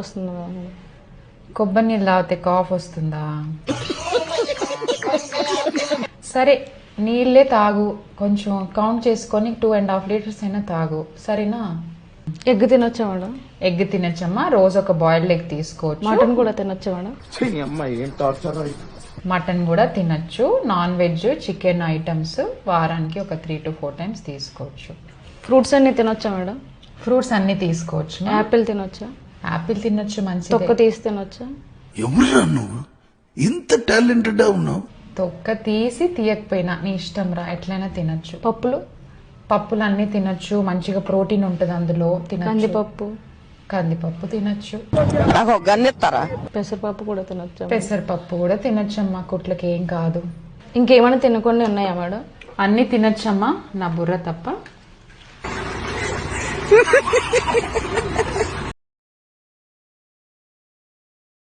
వస్తుంది మేడం. కొబ్బరి నీళ్ళు తాగితే కాఫ్ వస్తుందా? సరే నీళ్ళే తాగు, కొంచెం కౌంట్ చేసుకొని 2.5 లీటర్స్ అయినా తాగు, సరేనా? ఎగ్ తినొచ్చా మేడం? ఎగ్ తినచ్చమ్మా, రోజు ఒక బాయిల్డ్ ఎగ్ తీసుకోవచ్చు. మటన్ కూడా తినొచ్చా మేడం? మటన్ కూడా తినచ్చు. నాన్ వెజ్ చికెన్ ఐటమ్స్ వారానికి ఒక 3 to 4 times తీసుకోవచ్చు. ఫ్రూట్స్ అన్ని తినొచ్చా మేడం? ఫ్రూట్స్ అన్ని తీసుకోవచ్చు. యాపిల్ తినొచ్చా? యాపిల్ తినొచ్చు, మంచి తొక్క తీసి తినొచ్చా? ఎవరురా నువ్వు ఇంత టాలెంటెడ్ ఉన్నావు? తొక్క తీసి తీయకపోయినా నీ ఇష్టం రా, ఎట్లయినా తినచ్చు. పప్పులు? పప్పులు అన్ని తినచ్చు, మంచిగా ప్రోటీన్ ఉంటుంది అందులో. కందిపప్పు? కందిపప్పు తినచ్చు. పెసరపప్పు కూడా తినొచ్చా? పెసరపప్పు కూడా తినచ్చమ్మా, కుట్లకి ఏం కాదు. ఇంకేమైనా తినకుండా ఉన్నాయా మేడం? అన్ని తినచ్చమ్మా, నా బుర్ర తప్ప.